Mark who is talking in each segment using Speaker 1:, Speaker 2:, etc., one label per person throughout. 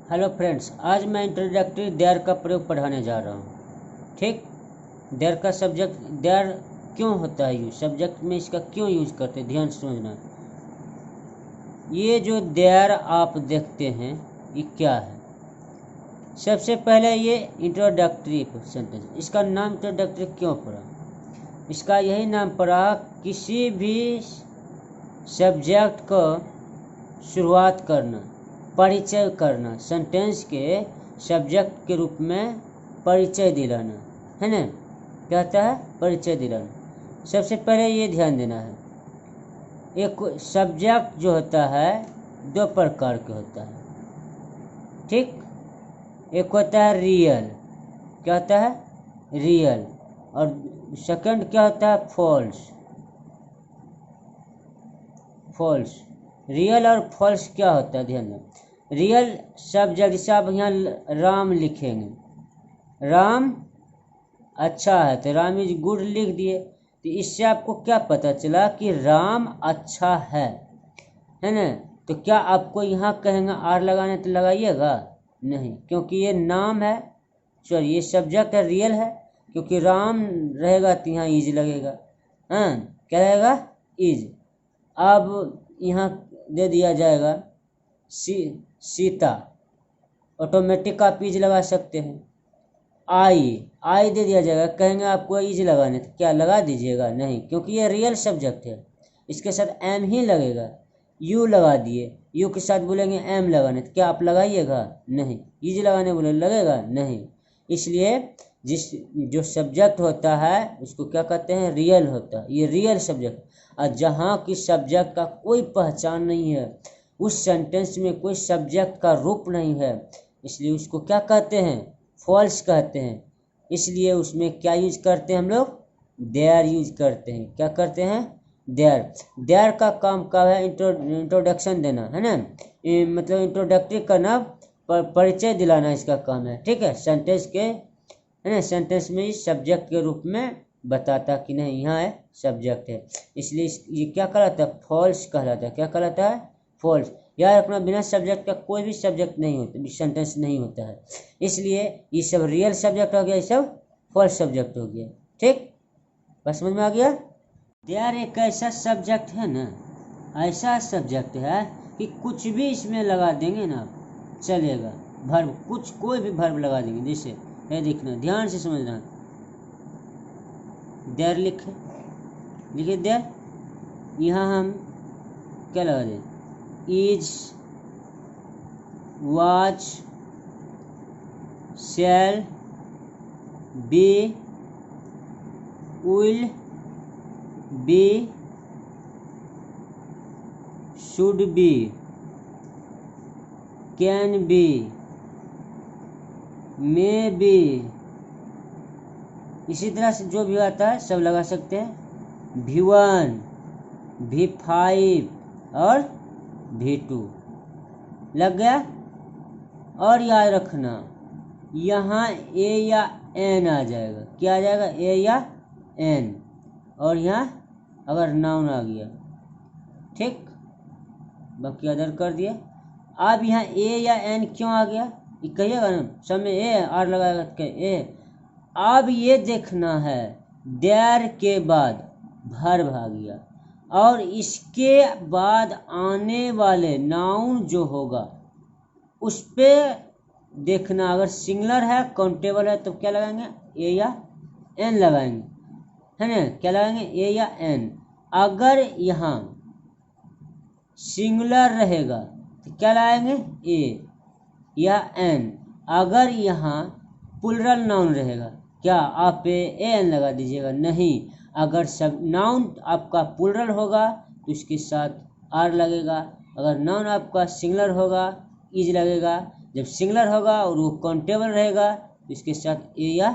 Speaker 1: Hello friends, आज मैं introductory there का प्रयोग पढ़ाने जा रहा हूँ। ठीक, देयर का सब्जेक्ट देयर क्यों होता है यूज, सब्जेक्ट में इसका क्यों यूज करते हैं, ध्यान से समझना। ये जो देयर आप देखते हैं ये क्या है। सबसे पहले ये इंट्रोडक्टरी सेंटेंस, इसका नाम इंट्रोडक्टरी क्यों पड़ा? इसका यही नाम पड़ा, किसी भी सब्जेक्ट को शुरुआत करना, परिचय करना, सेंटेंस के सब्जेक्ट के रूप में परिचय दिलाना, है ना। क्या होता है? परिचय दिलाना। सबसे पहले ये ध्यान देना है, एक सब्जेक्ट जो होता है दो प्रकार के होता है। ठीक, एक होता है रियल, क्या होता है? रियल। और सेकंड क्या होता है? फॉल्स। फॉल्स, रियल और फॉल्स क्या होता है, ध्यान दें। रियल सब्जेक्ट, जैसे आप यहाँ राम लिखेंगे, राम अच्छा है तो राम इज गुड लिख दिए, तो इससे आपको क्या पता चला कि राम अच्छा है ना। तो क्या आपको यहाँ कहेंगे आर लगाने तो लगाइएगा नहीं, क्योंकि ये नाम है, सॉरी ये सब्जेक्ट है, रियल है, क्योंकि राम रहेगा तो यहाँ इज लगेगा। हाँ, क्या रहेगा? इज। अब यहाँ दे दिया जाएगा सीता, ऑटोमेटिक आप इज लगा सकते हैं। आई दे दिया जाएगा, कहेंगे आपको इज लगाने तो क्या लगा दीजिएगा नहीं, क्योंकि ये रियल सब्जेक्ट है, इसके साथ एम ही लगेगा। यू लगा दिए, यू के साथ बोलेंगे एम लगाने तो क्या आप लगाइएगा नहीं, इज लगाने बोले लगेगा नहीं। इसलिए जो सब्जेक्ट होता है उसको क्या कहते हैं? रियल होता है, ये रियल सब्जेक्ट। और जहाँ की सब्जेक्ट का कोई पहचान नहीं है, उस सेंटेंस में कोई सब्जेक्ट का रूप नहीं है, इसलिए उसको क्या कहते हैं? फॉल्स कहते हैं। इसलिए उसमें क्या यूज करते हैं हम लोग? देयर यूज करते हैं। क्या करते हैं? देयर। देयर का काम क्या है? इंट्रोडक्शन देना, है ना, मतलब इंट्रोडक्टरी करना, परिचय दिलाना इसका काम है। ठीक है, सेंटेंस के, है ना, सेंटेंस में इस सब्जेक्ट के रूप में बताता कि नहीं यहाँ है सब्जेक्ट है, इसलिए ये क्या कहलाता है? फॉल्स कहलाता है। क्या कहलाता है? फॉल्स। याद रखना, बिना सब्जेक्ट का कोई भी सब्जेक्ट नहीं होता, सेंटेंस नहीं होता है। इसलिए ये सब रियल सब्जेक्ट हो गया, ये सब फॉल्स सब्जेक्ट हो गया। ठीक, बस समझ में आ गया। देयर एक ऐसा सब्जेक्ट है ना, ऐसा सब्जेक्ट है कि कुछ भी इसमें लगा देंगे ना चलेगा। वर्ब, कुछ कोई भी वर्ब लगा देंगे, जैसे ये देखना, ध्यान से समझना। देयर लिखे देयर, यहाँ हम क्या लगा दें? Is, was, shall, be, will be, should be, can be, may be. इसी तरह से जो भी आता है सब लगा सकते हैं। V1, V5 और V2 लग गया। और याद रखना, यहाँ ए या एन आ जाएगा। क्या आ जाएगा? ए या एन। और यहाँ अगर नाउन आ गया, ठीक, बाकी अदर कर दिए। अब यहाँ ए या एन क्यों आ गया ये कहिएगा ना, सब में ए आर लगाएगा तो ए। अब ये देखना है, देयर के बाद वर्ब आ गया और इसके बाद आने वाले नाउन जो होगा उस पे देखना। अगर सिंगुलर है, काउंटेबल है, तो क्या लगाएंगे? ए या एन लगाएंगे, है ना। क्या लगाएंगे? ए या एन। अगर यहाँ सिंगुलर रहेगा तो क्या लगाएंगे? ए या एन। अगर यहाँ प्लुरल नाउन रहेगा, क्या आप ए एन लगा दीजिएगा? नहीं। अगर सब नाउन आपका प्लुरल होगा तो उसके साथ आर लगेगा, अगर नाउन आपका सिंगुलर होगा इज लगेगा। जब सिंगुलर होगा और वो काउंटेबल रहेगा तो इसके साथ ए या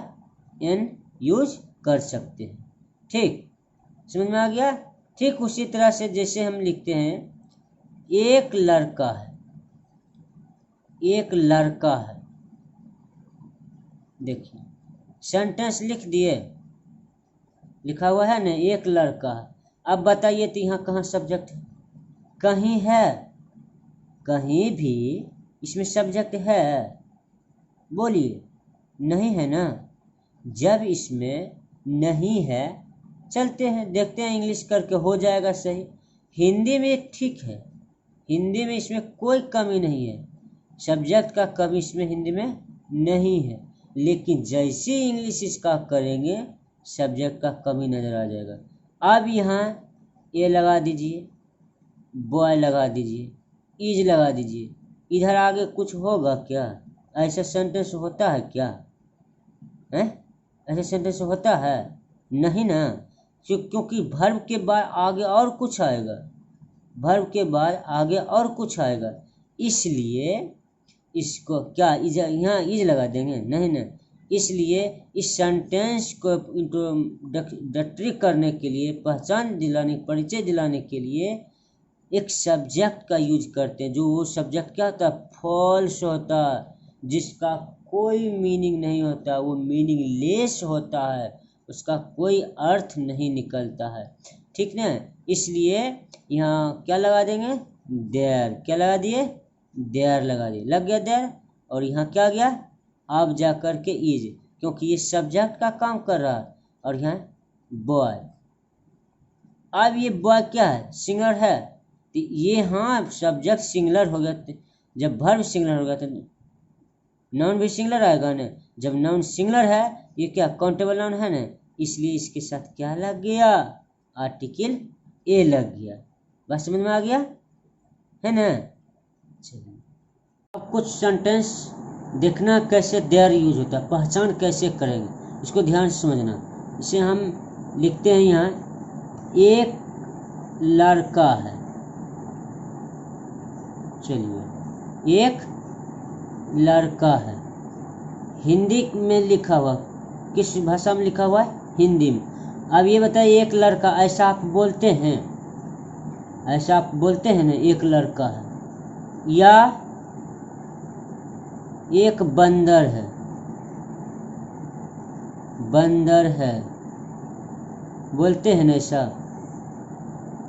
Speaker 1: एन यूज कर सकते हैं। ठीक, समझ में आ गया। ठीक उसी तरह से जैसे हम लिखते हैं, एक लड़का है, एक लड़का है। देखिए सेंटेंस लिख दिए, लिखा हुआ है ना, एक लड़का है। अब बताइए तो यहाँ कहाँ सब्जेक्ट है? कहीं है, कहीं भी इसमें सब्जेक्ट है? बोलिए, नहीं है ना। जब इसमें नहीं है, चलते हैं देखते हैं इंग्लिश करके हो जाएगा सही। हिंदी में ठीक है, हिंदी में इसमें कोई कमी नहीं है, सब्जेक्ट का कमी इसमें हिंदी में नहीं है, लेकिन जैसे इंग्लिश इसका करेंगे सब्जेक्ट का कमी नज़र आ जाएगा। अब यहाँ ए लगा दीजिए, बॉय लगा दीजिए, इज लगा दीजिए, इधर आगे कुछ होगा क्या? ऐसा सेंटेंस होता है क्या? है ऐसा सेंटेंस होता है? नहीं ना, क्योंकि वर्ब के बाद आगे और कुछ आएगा, वर्ब के बाद आगे और कुछ आएगा, इसलिए इसको क्या इज यहाँ इज लगा देंगे? नहीं ना। इसलिए इस सेंटेंस को इंट्रोडक्टरी करने के लिए, पहचान दिलाने, परिचय दिलाने के लिए एक सब्जेक्ट का यूज करते हैं, जो वो सब्जेक्ट क्या होता है? फॉल्स होता है, जिसका कोई मीनिंग नहीं होता, वो मीनिंगलेस होता है, उसका कोई अर्थ नहीं निकलता है, ठीक ना। इसलिए यहाँ क्या लगा देंगे? देयर। क्या लगा दिए? देयर लगा दिए, लग गया देयर। और यहाँ क्या गया? अब जा कर के इज, क्योंकि ये सब्जेक्ट का काम कर रहा है। और यहाँ बॉय। अब ये बॉय क्या है? सिंगुलर है, तो ये हाँ सब्जेक्ट सिंगुलर हो गया, जब वर्ब सिंगुलर हो गया तो नाउन भी सिंगुलर आएगा ना। जब नाउन सिंगुलर है, ये क्या काउंटेबल नाउन है ना, इसलिए इसके साथ क्या लग गया? आर्टिकल ए लग गया। बात समझ में आ गया है ना। चलिए अब कुछ सेंटेंस देखना कैसे देयर यूज होता है, पहचान कैसे करेंगे, इसको ध्यान से समझना। इसे हम लिखते हैं यहाँ, एक लड़का है। चलिए, एक लड़का है, हिंदी में लिखा हुआ, किस भाषा में लिखा हुआ है? हिंदी में। अब ये बताइए, एक लड़का, ऐसा आप बोलते हैं? ऐसा आप बोलते हैं ना, एक लड़का है, या एक बंदर है? बंदर है बोलते हैं ना ऐसा,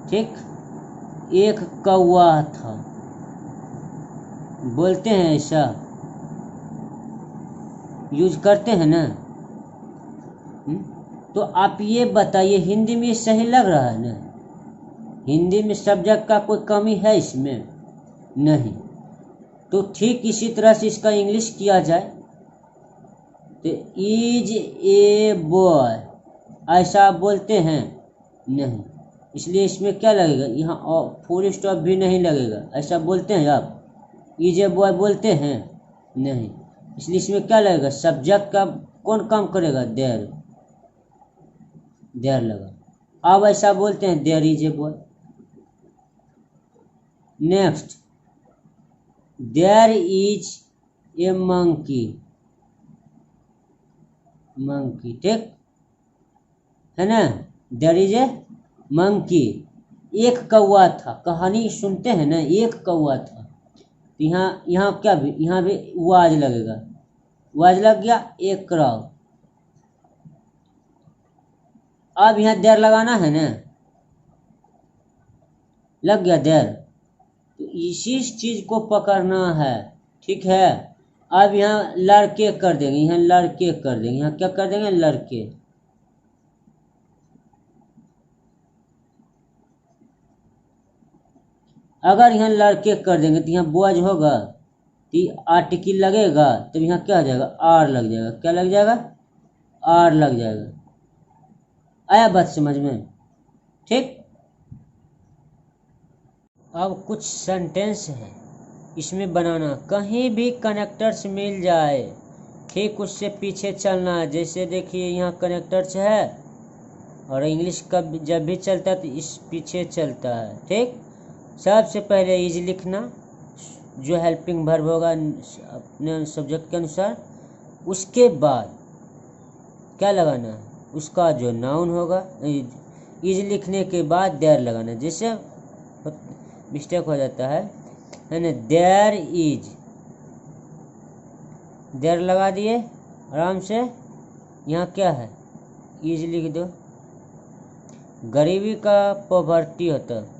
Speaker 1: ठीक। एक कौवा था, बोलते हैं ऐसा, यूज करते हैं ना। तो आप ये बताइए, हिंदी में सही लग रहा है ना? हिंदी में सब्जेक्ट का कोई कमी है इसमें? नहीं। तो ठीक इसी तरह से इसका इंग्लिश किया जाए, तो इज ए बॉय, ऐसा आप बोलते हैं? नहीं। इसलिए इसमें क्या लगेगा? यहाँ फुल स्टॉप भी नहीं लगेगा। ऐसा बोलते हैं आप? इज ए बॉय बोलते हैं? नहीं। इसलिए इसमें क्या लगेगा? सब्जेक्ट का कौन काम करेगा? देयर। देयर लगा। अब ऐसा बोलते हैं, there is a boy. Next, there is a monkey. Monkey, ठीक है ना। देयर इज ए मंकी, एक कौवा था। कहानी सुनते हैं ना, एक कौवा था, तो यहाँ क्या भी, यहाँ भी वाज लगेगा। वाज लग गया, एक क्राउ। अब यहाँ देर लगाना है ना, लग गया देर। तो इसी चीज को पकड़ना है, ठीक है। अब यहाँ लड़के कर देंगे, यहाँ लड़के कर देंगे, यहाँ क्या कर देंगे? लड़के। अगर यहाँ लड़के कर देंगे तो यहाँ बॉयज होगा, तो आर्टिकल लगेगा, तब यहाँ क्या हो जाएगा? आर लग जाएगा। क्या लग जाएगा? आर लग जाएगा। आया बात समझ में? ठीक। अब कुछ सेंटेंस है इसमें बनाना, कहीं भी कनेक्टर्स मिल जाए, ठीक उससे पीछे चलना है। जैसे देखिए यहाँ कनेक्टर्स है, और इंग्लिश का जब भी चलता है तो इस पीछे चलता है, ठीक। सबसे पहले इज लिखना, जो हेल्पिंग वर्ब होगा अपने सब्जेक्ट के अनुसार। उसके बाद क्या लगाना है? उसका जो नाउन होगा, इज लिखने के बाद देयर लगाना। जैसे मिस्टेक हो जाता है ना, देयर इज, देयर लगा दिए आराम से। यहाँ क्या है? इज लिख दो। गरीबी का पॉवर्टी होता है,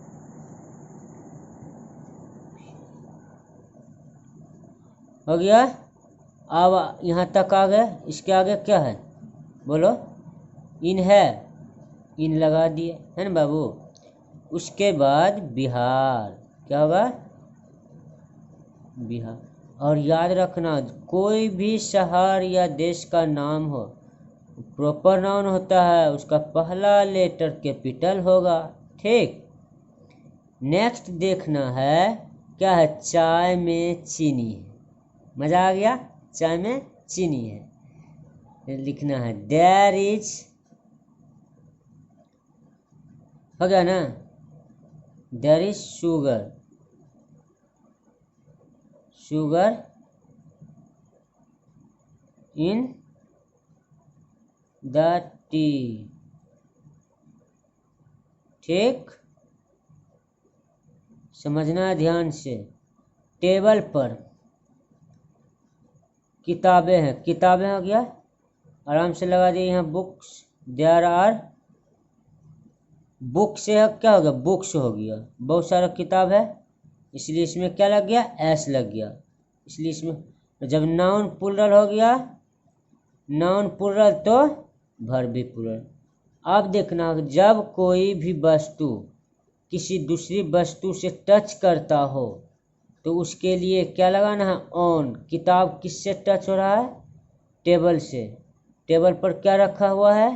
Speaker 1: हो गया। अब यहाँ तक आ गए, इसके आगे क्या है बोलो? इन है, इन लगा दिए, है ना बाबू। उसके बाद बिहार, क्या होगा? बिहार। और याद रखना, कोई भी शहर या देश का नाम हो, प्रॉपर नाउन होता है, उसका पहला लेटर कैपिटल होगा, ठीक। नेक्स्ट देखना है, क्या है? चाय में चीनी है। मजा आ गया? चाय में चीनी है, लिखना है देयर इज, हो गया ना? There is sugar, sugar in the tea, ठीक। समझना ध्यान से। टेबल पर किताबें हैं, किताबें हो गया, आराम से लगा दिए यहाँ बुक्स, देयर आर, बुक से क्या हो गया? बुक्स हो गया, बहुत सारा किताब है, इसलिए इसमें क्या लग गया? एस लग गया, इसलिए इसमें जब नाउन प्लुरल हो गया, नाउन प्लुरल तो वर्ब भी प्लुरल। अब देखना, जब कोई भी वस्तु किसी दूसरी वस्तु से टच करता हो तो उसके लिए क्या लगाना है? ऑन। किताब किससे टच हो रहा है? टेबल से। टेबल पर क्या रखा हुआ है?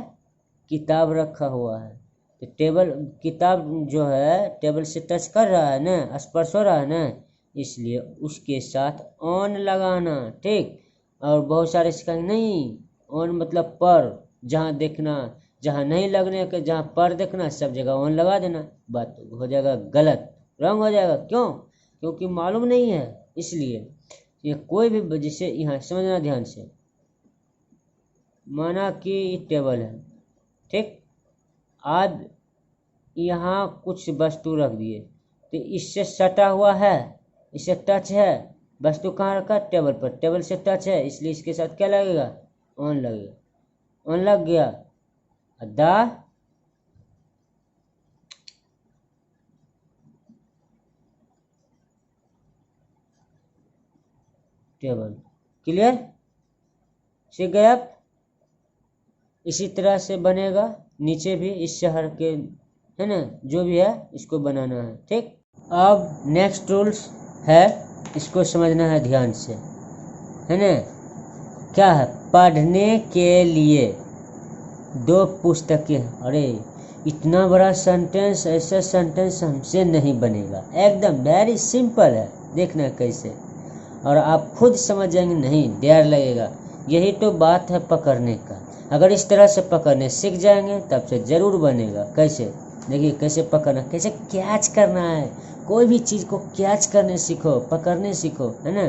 Speaker 1: किताब रखा हुआ है, तो टेबल, किताब जो है टेबल से टच कर रहा है ना, स्पर्श हो रहा है ना, इसलिए उसके साथ ऑन लगाना, ठीक। और बहुत सारे सिखाएंगे नहीं, ऑन मतलब पर, जहाँ देखना, जहाँ नहीं लगने के, जहाँ पर देखना सब जगह ऑन लगा देना, बात हो जाएगा गलत, रॉन्ग हो जाएगा। क्यों? क्योंकि मालूम नहीं है, इसलिए ये कोई भी, जैसे यहाँ समझना ध्यान से, माना कि टेबल है, ठीक। आज यहाँ कुछ वस्तु रख दिए, तो इससे सटा हुआ है, इससे टच है, वस्तु कहाँ रखा? टेबल पर, टेबल से टच है, इसलिए इसके साथ क्या लगेगा? ऑन लगेगा, ऑन लग गया। The table, clear? सीख गए आप? इसी तरह से बनेगा नीचे भी, इस शहर के, है ना, जो भी है इसको बनाना है, ठीक। अब नेक्स्ट रूल्स है, इसको समझना है ध्यान से, है ना। क्या है? पढ़ने के लिए 2 पुस्तकें। अरे इतना बड़ा सेंटेंस, ऐसा सेंटेंस हमसे नहीं बनेगा, एकदम वेरी सिंपल है, देखना कैसे, और आप खुद समझ जाएंगे, नहीं देर लगेगा। यही तो बात है पकड़ने का, अगर इस तरह से पकड़ने सीख जाएंगे तब से जरूर बनेगा। कैसे? देखिए कैसे पकड़ना, कैसे कैच करना है, कोई भी चीज़ को कैच करने सीखो, पकड़ने सीखो, है ना।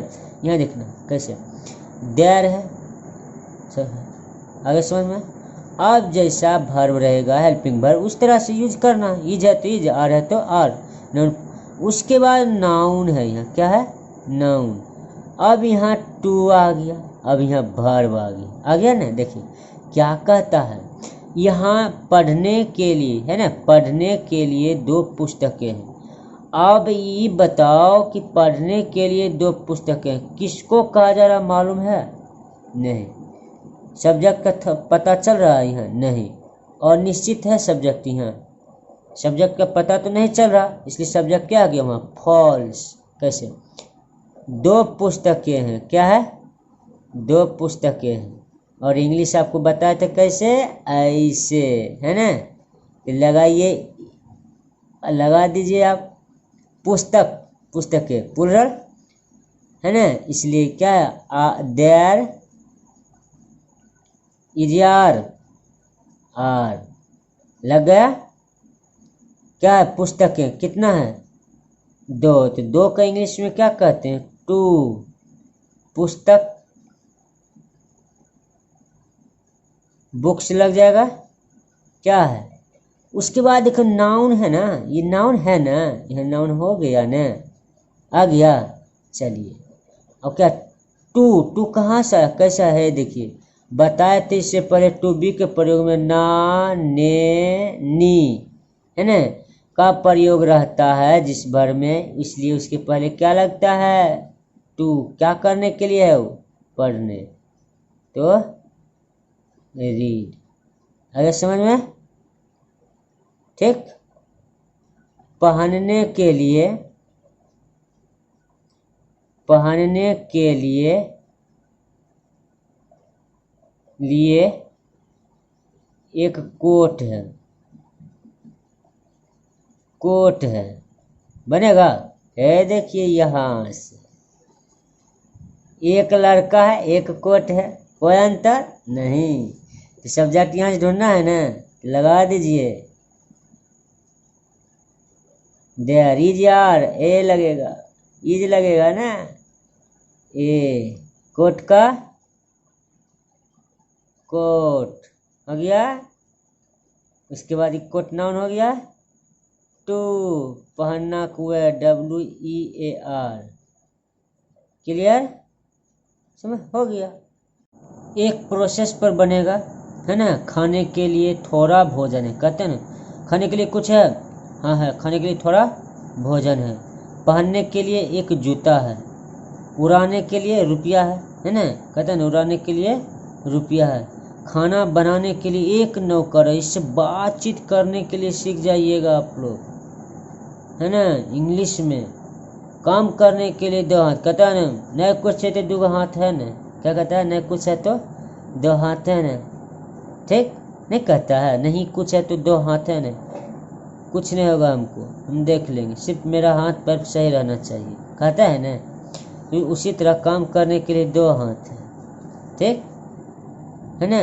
Speaker 1: यहाँ देखना कैसे, देर है, आगे समझ में। अब जैसा वर्ब रहेगा, हेल्पिंग वर्ब, उस तरह से यूज करना, इज है तो इज, आर है तो आर। उसके बाद नाउन है, यहाँ क्या है? नाउन। अब यहाँ टू आ गया, अब यहाँ वर्ब आ गया ना। देखिए क्या कहता है, यहाँ पढ़ने के लिए, है ना, पढ़ने के लिए 2 पुस्तकें हैं। अब ये बताओ कि पढ़ने के लिए 2 पुस्तकें किसको कहा जा रहा, मालूम है? नहीं। सब्जेक्ट का पता चल रहा है यहाँ? नहीं। और निश्चित है सब्जेक्ट, यहाँ सब्जेक्ट का पता तो नहीं चल रहा, इसलिए सब्जेक्ट क्या आ गया वहाँ? फॉल्स। कैसे? 2 पुस्तकें हैं, क्या है? 2 पुस्तकें हैं। और इंग्लिश आपको बताए थे कैसे? ऐसे, है ना। तो लगाइए, लगा दीजिए आप, पुस्तक, पुस्तकें प्लुरल, है ना, इसलिए क्या है? देयर इज आर, आर लग गया। क्या है? पुस्तकें कितना है? 2, तो 2 का इंग्लिश में क्या कहते हैं? 2। पुस्तक, बुक्स लग जाएगा, क्या है? उसके बाद देखो नाउन है ना, ये नाउन है ना, यह नाउन हो गया ना, आ गया। चलिए और क्या? टू कहाँ से, कैसा है? देखिए बताए थे इससे पहले, टू बी के प्रयोग में ना, ने, नी, है ना, का प्रयोग रहता है जिस भर में, इसलिए उसके पहले क्या लगता है? टू क्या करने के लिए है वो, पढ़ने, तो रीड। अगर समझ में, ठीक। पहनने के लिए, पहनने के लिए एक कोट है, कोट है, बनेगा। ये देखिए यहाँ से एक लड़का है, एक कोट है, कोई अंतर नहीं। तो सब्जेक्ट यहाँ से ढूंढना है ना, लगा दीजिए देयर इज, यार ए लगेगा, इज लगेगा ना, ए कोट का कोट हो गया। उसके बाद एक कोट नाउन हो गया। टू पहनना कुआ, WEAR, क्लियर, समझ हो गया। एक प्रोसेस पर बनेगा, है ना। खाने के लिए थोड़ा भोजन है, कहते हैं ना, खाने के लिए कुछ है, हाँ है, खाने के लिए थोड़ा भोजन है। पहनने के लिए एक जूता है। उड़ाने के लिए रुपया है ना, कहते हैं ना, उड़ाने के लिए रुपया है। खाना बनाने के लिए एक नौकर है। इससे बातचीत करने के लिए सीख जाइएगा आप लोग, है ना। इंग्लिश में काम करने के लिए दो हाथ, कहता है ना, नहीं कुछ है तो दो हाथ है ना, क्या कहता है, नहीं कुछ है तो दो हाथ है ना, ठीक, नहीं कहता है, नहीं कुछ है तो दो हाथ है ना, कुछ नहीं होगा हमको, हम देख लेंगे, सिर्फ मेरा हाथ पैर सही रहना चाहिए, कहता है ना। तो उसी तरह काम करने के लिए दो हाथ है, ठीक है ना।